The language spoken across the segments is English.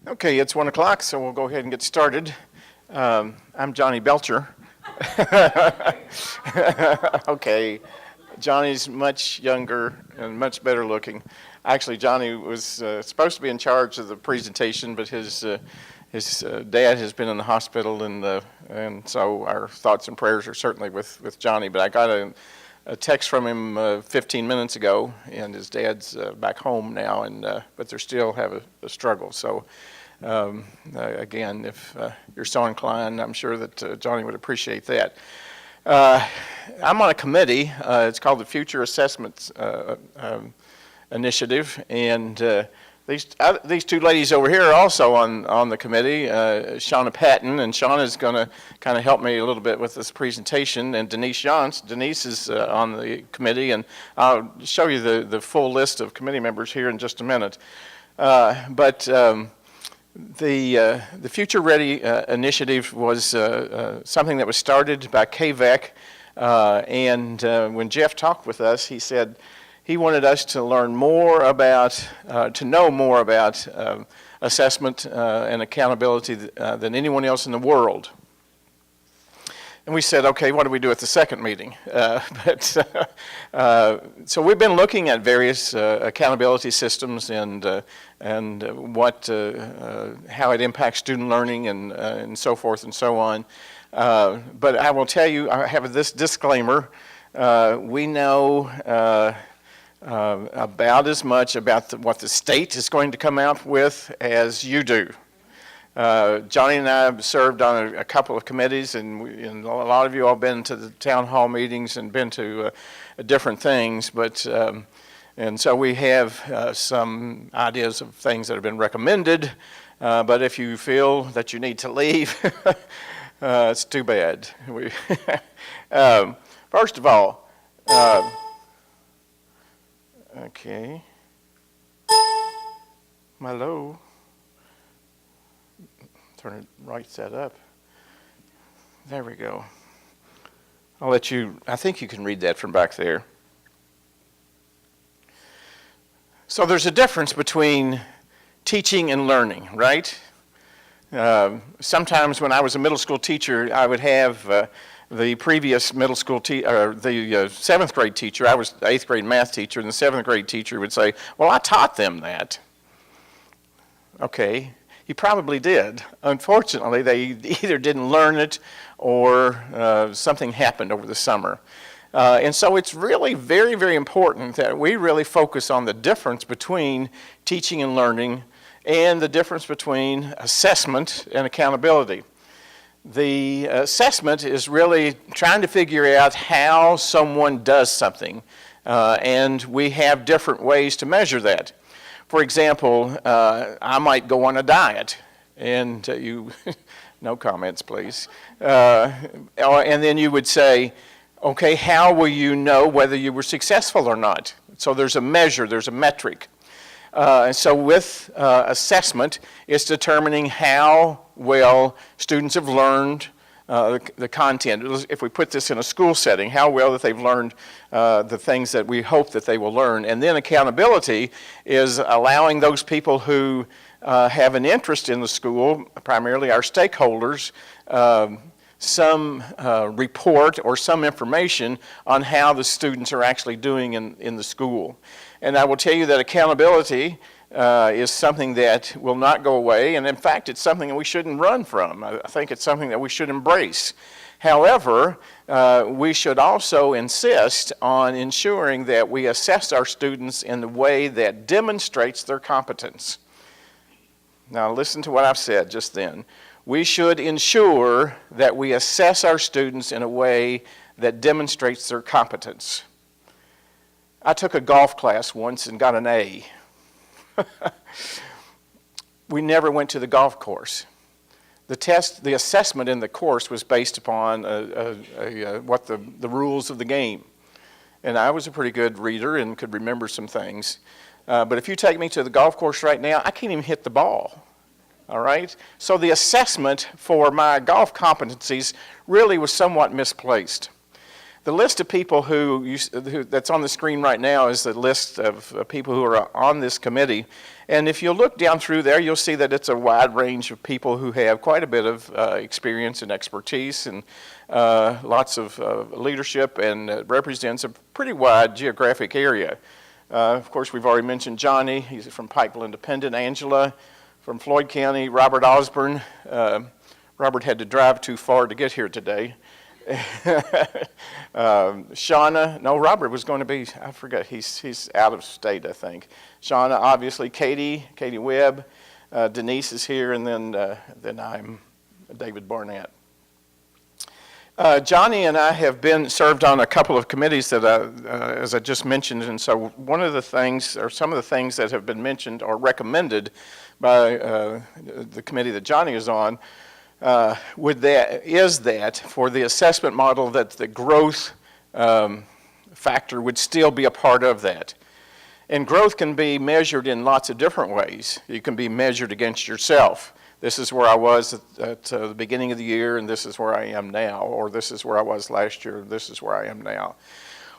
Okay, it's 1 o'clock, so we'll go ahead and get started. I'm Johnny Belcher. Okay, Johnny's much younger and much better looking. Actually, Johnny was supposed to be in charge of the presentation, but his dad has been in the hospital, and so our thoughts and prayers are certainly with Johnny. But I got a text from him 15 minutes ago, and his dad's back home now, but they still have a struggle. So again, if you're so inclined, I'm sure that Johnny would appreciate that. I'm on a committee. It's called the Future Assessments Initiative, and these two ladies over here are also on the committee, Shauna Patton, and Shauna's going to kind of help me a little bit with this presentation, and Denise Jantz. Denise is on the committee, and I'll show you the full list of committee members here in just a minute. But the Future Ready initiative was something that was started by KVAC, and when Jeff talked with us, he said he wanted us to learn more about, to know more about assessment and accountability than anyone else in the world. And we said, okay, what do we do at the second meeting? So we've been looking at various accountability systems and how it impacts student learning and so forth and so on. But I will tell you, I have this disclaimer. We know about as much about what the state is going to come out with as you do. Johnny and I have served on a couple of committees, and a lot of you all been to the town hall meetings and been to different things, and so we have some ideas of things that have been recommended, but if you feel that you need to leave, it's too bad. First of all, okay, hello. Turn it right side up. There we go. I'll let you, I think you can read that from back there. So there's a difference between teaching and learning, right? Sometimes when I was a middle school teacher, I would have the previous middle school teacher, the seventh grade teacher, I was the eighth grade math teacher, and the seventh grade teacher would say, well, I taught them that. Okay. He probably did. Unfortunately, they either didn't learn it or something happened over the summer. And so it's really very, very important that we really focus on the difference between teaching and learning and the difference between assessment and accountability. The assessment is really trying to figure out how someone does something, and we have different ways to measure that. For example, I might go on a diet, and no comments, please. And then you would say, okay, how will you know whether you were successful or not? So there's a measure, there's a metric. And so with assessment, it's determining how well students have learned the content. If we put this in a school setting, how well that they've learned the things that we hope that they will learn. And then accountability is allowing those people who have an interest in the school, primarily our stakeholders, some report or some information on how the students are actually doing in the school. And I will tell you that accountability is something that will not go away, and in fact, it's something that we shouldn't run from. I think it's something that we should embrace. However, we should also insist on ensuring that we assess our students in the way that demonstrates their competence. Now, listen to what I've said just then. We should ensure that we assess our students in a way that demonstrates their competence. I took a golf class once and got an A. We never went to the golf course. The assessment in the course was based upon what the rules of the game. And I was a pretty good reader and could remember some things. But if you take me to the golf course right now, I can't even hit the ball. All right? So the assessment for my golf competencies really was somewhat misplaced. The list of people who that's on the screen right now is the list of people who are on this committee. And if you look down through there, you'll see that it's a wide range of people who have quite a bit of experience and expertise and lots of leadership, and represents a pretty wide geographic area. Of course, we've already mentioned Johnny. He's from Pikeville Independent. Angela from Floyd County. Robert Osborne. Robert had to drive too far to get here today. Shauna, no, Robert was going to be, I forget, he's out of state, I think. Shauna, obviously, Katie Webb, Denise is here, and then I'm David Barnett. Johnny and I have been served on a couple of committees that, as I just mentioned, and so one of the things, or some of the things that have been mentioned or recommended by the committee that Johnny is on, is that for the assessment model, that the growth factor would still be a part of that. And growth can be measured in lots of different ways. You can be measured against yourself. This is where I was at the beginning of the year, and this is where I am now. Or this is where I was last year, and this is where I am now.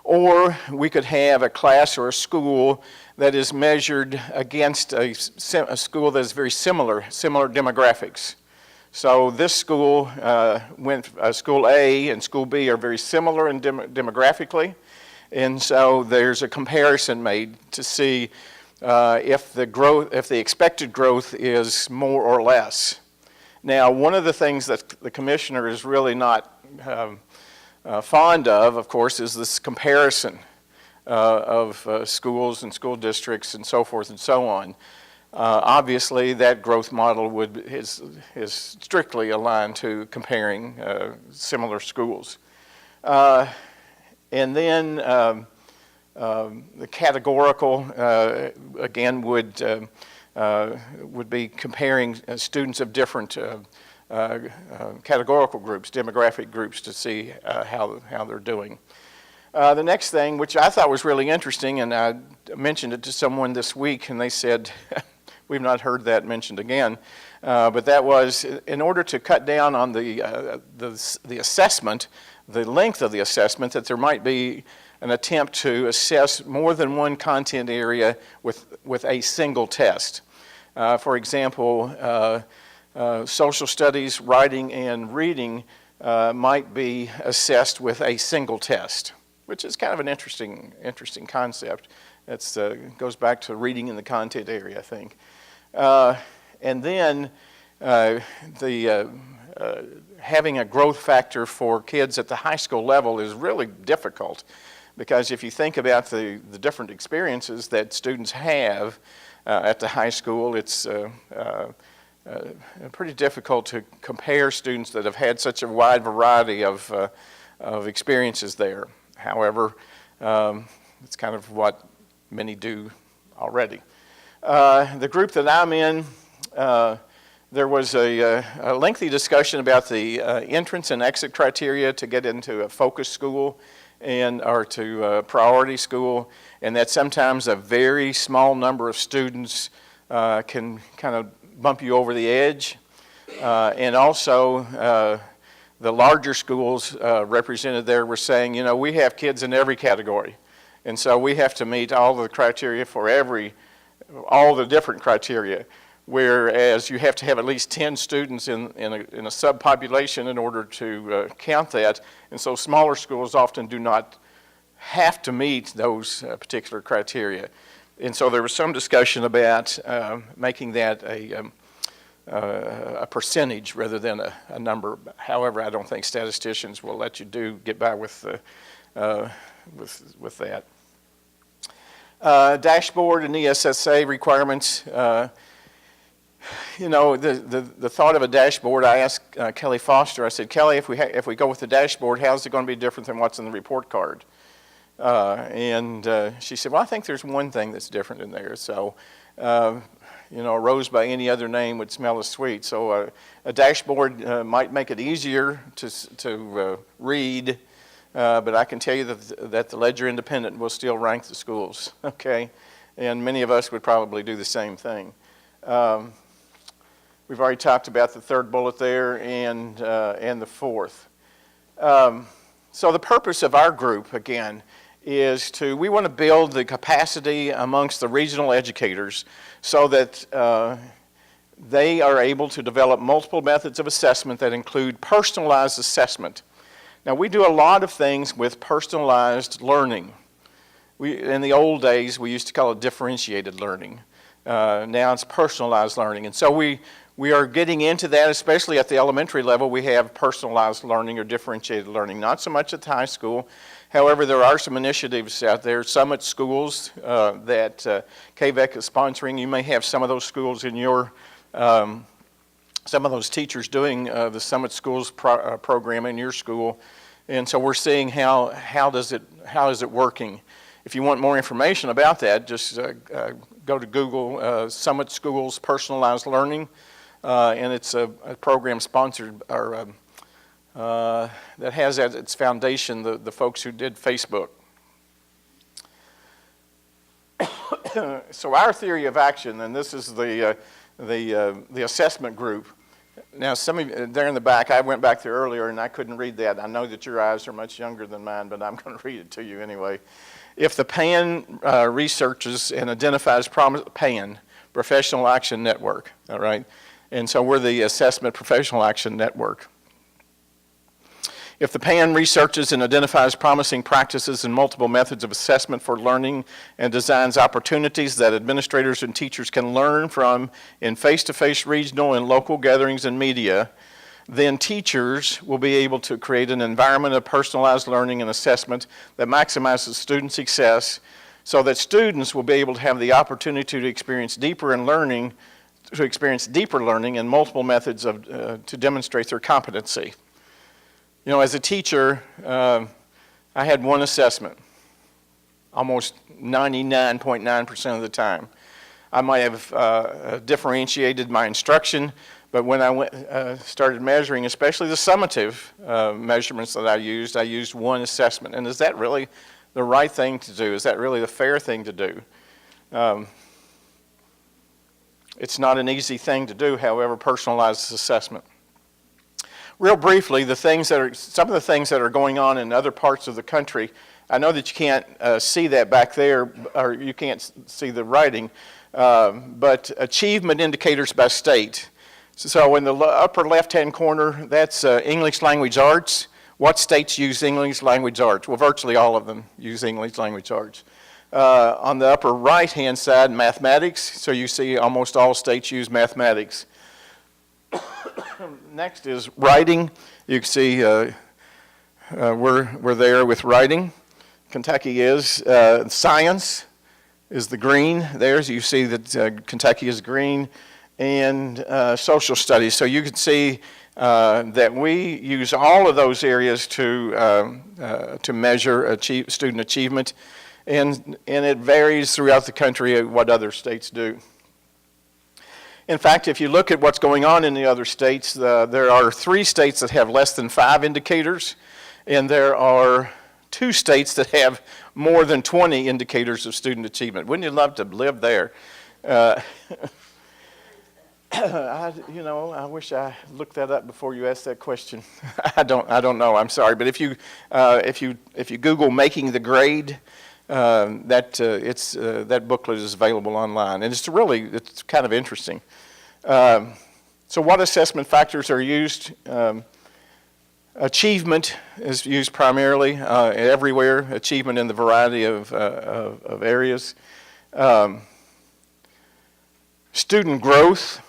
Or we could have a class or a school that is measured against a school that is very similar demographics. So this school, School A and School B are very similar in demographically, and so there's a comparison made to see if the expected growth is more or less. Now, one of the things that the commissioner is really not fond of course, is this comparison of schools and school districts and so forth and so on. Obviously, that growth model is strictly aligned to comparing similar schools. And then the categorical, again, would be comparing students of different categorical groups, demographic groups, to see how they're doing. The next thing, which I thought was really interesting, and I mentioned it to someone this week, and they said, we've not heard that mentioned again, but that was in order to cut down on the assessment, the length of the assessment, that there might be an attempt to assess more than one content area with a single test. For example, social studies, writing, and reading might be assessed with a single test, which is kind of an interesting concept. It goes back to reading in the content area, I think. And then having a growth factor for kids at the high school level is really difficult, because if you think about the different experiences that students have at the high school, it's pretty difficult to compare students that have had such a wide variety of experiences there. However, it's kind of what many do already. The group that I'm in, there was a lengthy discussion about the entrance and exit criteria to get into a focus school or to a priority school, and that sometimes a very small number of students can kind of bump you over the edge. And also, the larger schools represented there were saying, you know, we have kids in every category, and so we have to meet all the criteria for all the different criteria, whereas you have to have at least 10 students in a subpopulation in order to count that, and so smaller schools often do not have to meet those particular criteria. And so there was some discussion about making that a percentage rather than a number. However, I don't think statisticians will let you get by with that. Dashboard and ESSA requirements. You know, the thought of a dashboard, I asked Kelly Foster, I said, Kelly, if we go with the dashboard, how's it going to be different than what's in the report card? And she said, well, I think there's one thing that's different in there. So, you know, a rose by any other name would smell as sweet. So a dashboard might make it easier to read, but I can tell you that the Ledger Independent will still rank the schools, okay? And many of us would probably do the same thing. We've already talked about the third bullet there and the fourth. So the purpose of our group, again, is we want to build the capacity amongst the regional educators so that they are able to develop multiple methods of assessment that include personalized assessment. Now, we do a lot of things with personalized learning. In the old days, we used to call it differentiated learning. Now it's personalized learning. And so we are getting into that, especially at the elementary level. We have personalized learning or differentiated learning, not so much at the high school. However, there are some initiatives out there, summit schools that KVEC is sponsoring. You may have some of those schools in your, some of those teachers doing the summit schools program in your school. And so we're seeing how is it working. If you want more information about that, just go to Google Summit Schools Personalized Learning, and it's a program sponsored or that has as its foundation the folks who did Facebook. So our theory of action, and this is the assessment group. Now, some of you there in the back, I went back there earlier and I couldn't read that. I know that your eyes are much younger than mine, but I'm going to read it to you anyway. If the PAN researches and identifies PAN, Professional Action Network, all right? And so we're the Assessment Professional Action Network. If the PAN researches and identifies promising practices and multiple methods of assessment for learning and designs opportunities that administrators and teachers can learn from in face-to-face regional and local gatherings and media, then teachers will be able to create an environment of personalized learning and assessment that maximizes student success so that students will be able to have the opportunity to experience deeper learning in multiple methods to demonstrate their competency. You know, as a teacher, I had one assessment almost 99.9% of the time. I might have differentiated my instruction, but when I started measuring, especially the summative measurements that I used one assessment. And is that really the right thing to do? Is that really the fair thing to do? It's not an easy thing to do, however, personalized assessment. Real briefly, some of the things that are going on in other parts of the country, I know that you can't see that back there, or you can't see the writing, but achievement indicators by state. So in the upper left-hand corner, that's English language arts. What states use English language arts? Well, virtually all of them use English language arts. On the upper right-hand side, mathematics. So you see almost all states use mathematics. Next is writing. You can see we're there with writing. Kentucky is. Science is the green there. So you see that Kentucky is green. And social studies. So you can see that we use all of those areas to measure student achievement. And it varies throughout the country what other states do. In fact, if you look at what's going on in the other states, there are 3 states that have less than 5 indicators, and there are 2 states that have more than 20 indicators of student achievement. Wouldn't you love to live there? I wish I looked that up before you asked that question. I don't know. I'm sorry, but if you Google "making the grade," that booklet is available online, and it's kind of interesting. So, what assessment factors are used? Achievement is used primarily everywhere. Achievement in the variety of areas. Student growth.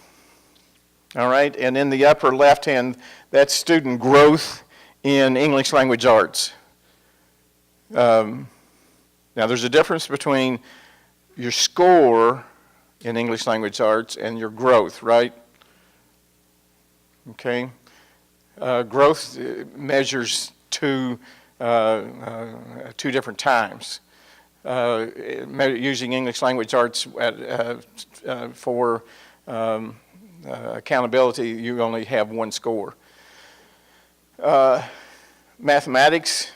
All right, and in the upper left hand, that's student growth in English language arts. Now, there's a difference between your score in English language arts and your growth, right? Okay. Growth measures two different times. Using English language arts for accountability, you only have one score. Mathematics,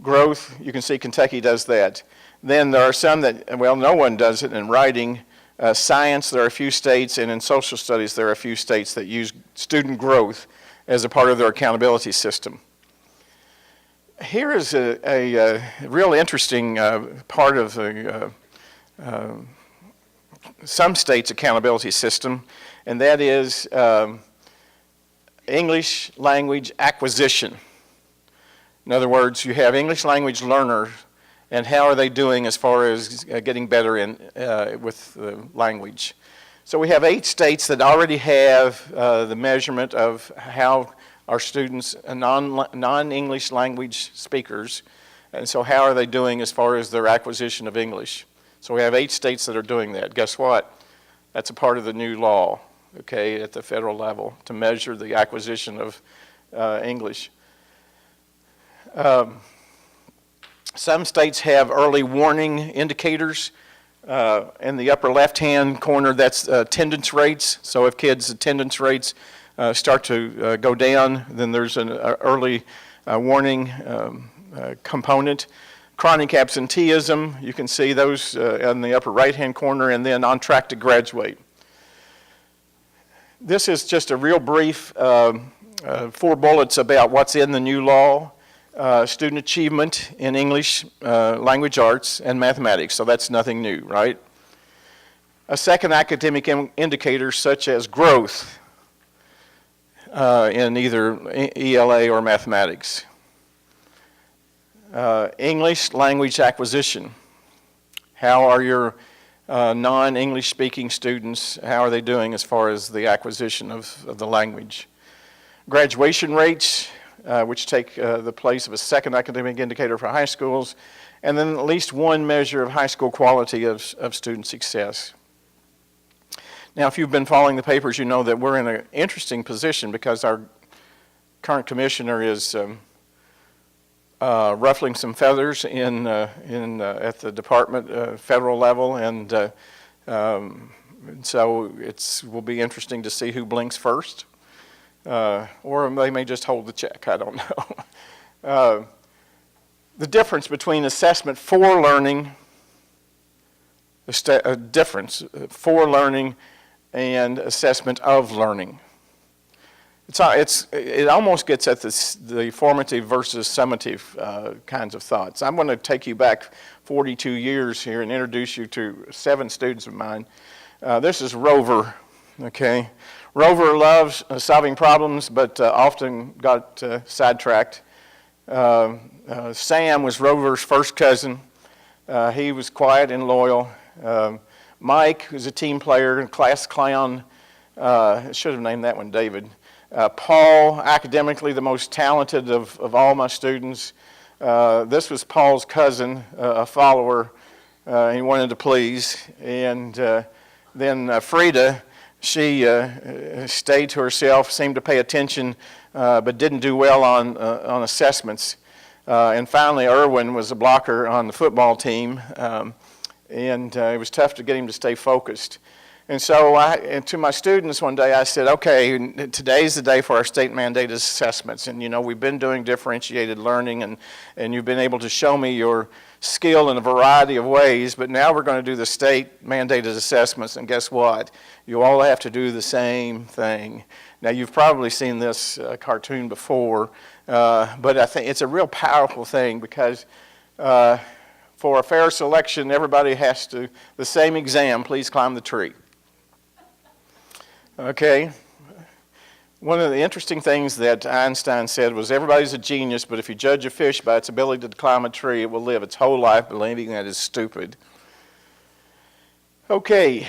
growth, you can see Kentucky does that. Then there are some that, well, no one does it in writing. Science, there are a few states, and in social studies, there are a few states that use student growth as a part of their accountability system. Here is a real interesting part of the some states' accountability system, and that is English language acquisition. In other words, you have English language learners, and how are they doing as far as getting better with the language. So we have 8 states that already have the measurement of how our students, non-English language speakers, and so how are they doing as far as their acquisition of English. So we have 8 states that are doing that. Guess what? That's a part of the new law, okay, at the federal level, to measure the acquisition of English. Some states have early warning indicators. In the upper left-hand corner, that's attendance rates. So if kids' attendance rates start to go down, then there's an early warning component. Chronic absenteeism, you can see those in the upper right-hand corner, and then on track to graduate. This is just a real brief 4 bullets about what's in the new law. Student achievement in English, language arts, and mathematics, so that's nothing new, right? A second academic indicator such as growth in either ELA or mathematics. English language acquisition. How are your non-English speaking students, how are they doing as far as the acquisition of the language? Graduation rates, which take the place of a second academic indicator for high schools, and then at least one measure of high school quality of student success. Now, if you've been following the papers, you know that we're in an interesting position because our current commissioner is ruffling some feathers at the department federal level, and so will be interesting to see who blinks first. Or they may just hold the check, I don't know. The difference between assessment for learning, for learning and assessment of learning. It almost gets at the formative versus summative kinds of thoughts. I'm going to take you back 42 years here and introduce you to 7 students of mine. This is Rover, okay? Rover loves solving problems, but often got sidetracked. Sam was Rover's first cousin. He was quiet and loyal. Mike, who's a team player and class clown, should have named that one David. Paul, academically the most talented of all my students. This was Paul's cousin, a follower. He wanted to please. And then Frida, she stayed to herself, seemed to pay attention, but didn't do well on assessments. And finally, Erwin was a blocker on the football team, and it was tough to get him to stay focused. And so to my students one day, I said, okay, today's the day for our state-mandated assessments. And, you know, we've been doing differentiated learning, and you've been able to show me your skill in a variety of ways, but now we're going to do the state-mandated assessments, and guess what? You all have to do the same thing. Now, you've probably seen this cartoon before, but I think it's a real powerful thing because for a fair selection, everybody has to, the same exam, please climb the tree. Okay? One of the interesting things that Einstein said was everybody's a genius, but if you judge a fish by its ability to climb a tree, it will live its whole life believing that is stupid. Okay.